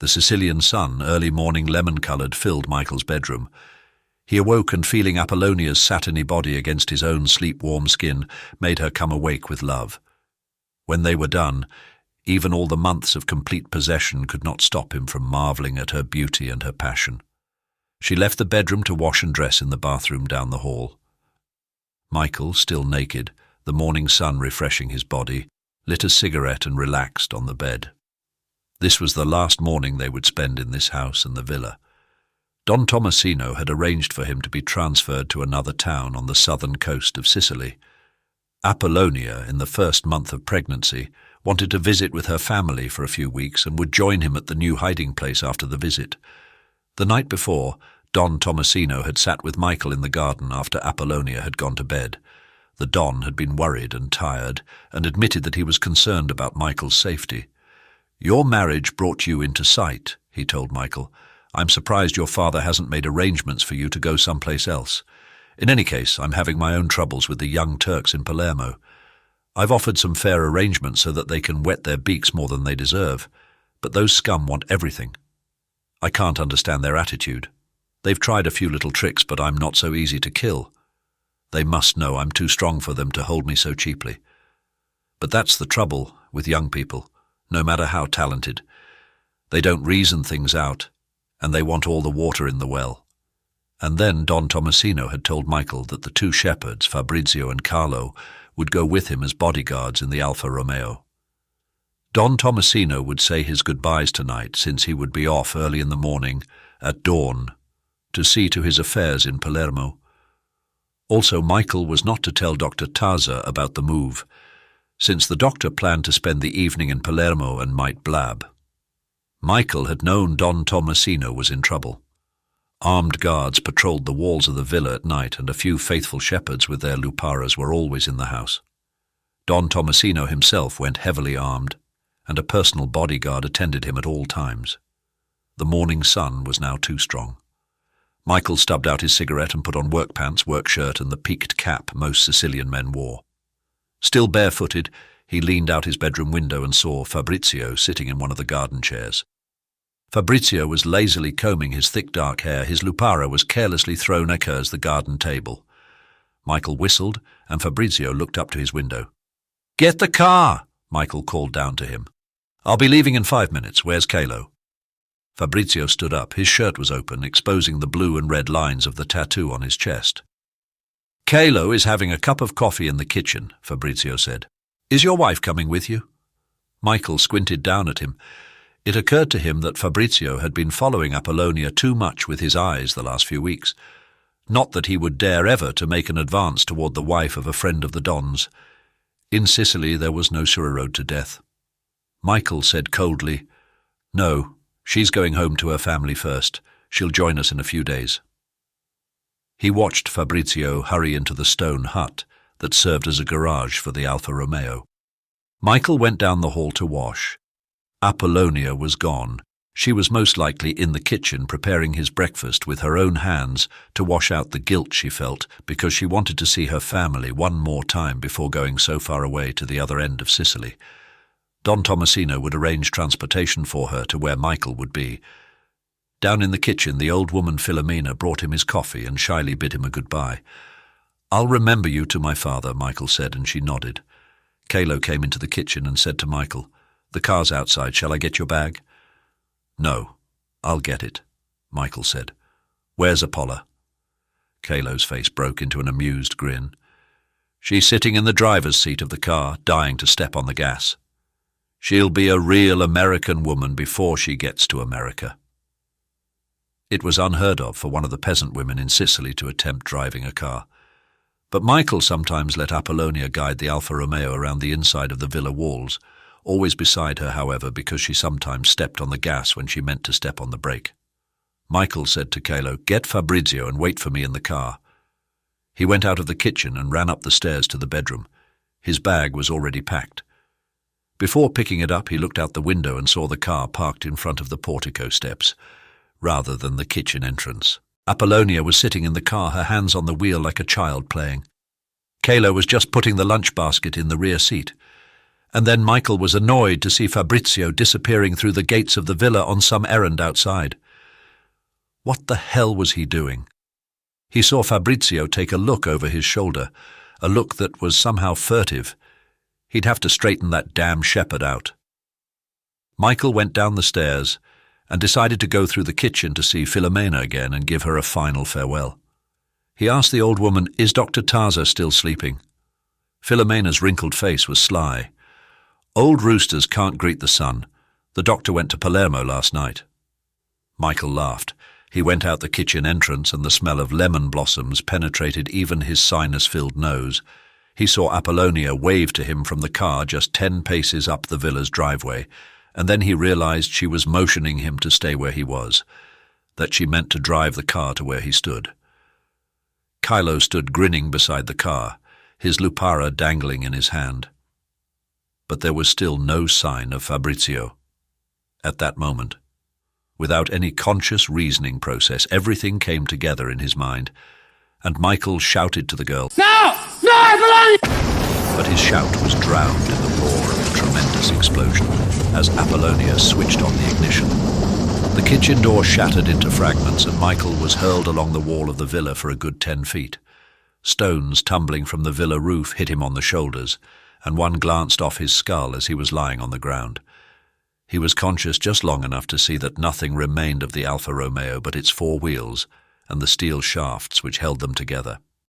The Sicilian sun, early morning lemon-coloured, filled Michael's bedroom. He awoke and, feeling Apollonia's satiny body against his own sleep-warm skin, made her come awake with love. When they were done, even all the months of complete possession could not stop him from marvelling at her beauty and her passion. She left the bedroom to wash and dress in the bathroom down the hall. Michael, still naked, the morning sun refreshing his body, lit a cigarette and relaxed on the bed. This was the last morning they would spend in this house and the villa. Don Tomasino had arranged for him to be transferred to another town on the southern coast of Sicily. Apollonia, in the first month of pregnancy, wanted to visit with her family for a few weeks and would join him at the new hiding place after the visit. The night before, Don Tomasino had sat with Michael in the garden after Apollonia had gone to bed. The Don had been worried and tired, and admitted that he was concerned about Michael's safety. "Your marriage brought you into sight," he told Michael. "I'm surprised your father hasn't made arrangements for you to go someplace else. In any case, I'm having my own troubles with the young Turks in Palermo. I've offered some fair arrangements so that they can wet their beaks more than they deserve, but those scum want everything. I can't understand their attitude. They've tried a few little tricks, but I'm not so easy to kill. They must know I'm too strong for them to hold me so cheaply. But that's the trouble with young people, no matter how talented. They don't reason things out, and they want all the water in the well." And then Don Tomasino had told Michael that the two shepherds, Fabrizio and Carlo, would go with him as bodyguards in the Alfa Romeo. Don Tomasino would say his goodbyes tonight, since he would be off early in the morning, at dawn, to see to his affairs in Palermo. Also, Michael was not to tell Dr. Taza about the move, since the doctor planned to spend the evening in Palermo and might blab. Michael had known Don Tomasino was in trouble. Armed guards patrolled the walls of the villa at night, and a few faithful shepherds with their luparas were always in the house. Don Tomasino himself went heavily armed, and a personal bodyguard attended him at all times. The morning sun was now too strong. Michael stubbed out his cigarette and put on work pants, work shirt, and the peaked cap most Sicilian men wore. Still barefooted, he leaned out his bedroom window and saw Fabrizio sitting in one of the garden chairs. Fabrizio was lazily combing his thick dark hair. His lupara was carelessly thrown as the garden table. Michael whistled, and Fabrizio looked up to his window. "Get the car!" Michael called down to him. "I'll be leaving in 5 minutes. Where's Carlo?" Fabrizio stood up. His shirt was open, exposing the blue and red lines of the tattoo on his chest. "Carlo is having a cup of coffee in the kitchen," Fabrizio said. "Is your wife coming with you?" Michael squinted down at him. It occurred to him that Fabrizio had been following Apollonia too much with his eyes the last few weeks. Not that he would dare ever to make an advance toward the wife of a friend of the Don's. In Sicily there was no sure road to death. Michael said coldly, "No, she's going home to her family first. She'll join us in a few days." He watched Fabrizio hurry into the stone hut that served as a garage for the Alfa Romeo. Michael went down the hall to wash. Apollonia was gone. She was most likely in the kitchen preparing his breakfast with her own hands to wash out the guilt she felt because she wanted to see her family one more time before going so far away to the other end of Sicily. Don Tomasino would arrange transportation for her to where Michael would be. Down in the kitchen, the old woman Filomena brought him his coffee and shyly bid him a goodbye. "I'll remember you to my father," Michael said, and she nodded. Carlo came into the kitchen and said to Michael, "The car's outside. Shall I get your bag?" "No, I'll get it," Michael said. "Where's Apollo?" Carlo's face broke into an amused grin. "She's sitting in the driver's seat of the car, dying to step on the gas. She'll be a real American woman before she gets to America." It was unheard of for one of the peasant women in Sicily to attempt driving a car. But Michael sometimes let Apollonia guide the Alfa Romeo around the inside of the villa walls, always beside her, however, because she sometimes stepped on the gas when she meant to step on the brake. Michael said to Carlo, "Get Fabrizio and wait for me in the car." He went out of the kitchen and ran up the stairs to the bedroom. His bag was already packed. Before picking it up, he looked out the window and saw the car parked in front of the portico steps, rather than the kitchen entrance. Apollonia was sitting in the car, her hands on the wheel like a child playing. Carlo was just putting the lunch basket in the rear seat. And then Michael was annoyed to see Fabrizio disappearing through the gates of the villa on some errand outside. What the hell was he doing? He saw Fabrizio take a look over his shoulder, a look that was somehow furtive. He'd have to straighten that damn shepherd out. Michael went down the stairs and decided to go through the kitchen to see Filomena again and give her a final farewell. He asked the old woman, "Is Dr. Taza still sleeping?" Filomena's wrinkled face was sly. "Old roosters can't greet the sun. The doctor went to Palermo last night." Michael laughed. He went out the kitchen entrance and the smell of lemon blossoms penetrated even his sinus-filled nose. He saw Apollonia wave to him from the car just 10 paces up the villa's driveway, and then he realized she was motioning him to stay where he was, that she meant to drive the car to where he stood. Kylo stood grinning beside the car, his lupara dangling in his hand. But there was still no sign of Fabrizio. At that moment, without any conscious reasoning process, everything came together in his mind, and Michael shouted to the girl, "No! No, Apollonia!" But his shout was drowned in the roar of the tremendous explosion as Apollonia switched on the ignition. The kitchen door shattered into fragments and Michael was hurled along the wall of the villa for a good 10 feet. Stones tumbling from the villa roof hit him on the shoulders, and one glanced off his skull as he was lying on the ground. He was conscious just long enough to see that nothing remained of the Alfa Romeo but its 4 wheels and the steel shafts which held them together.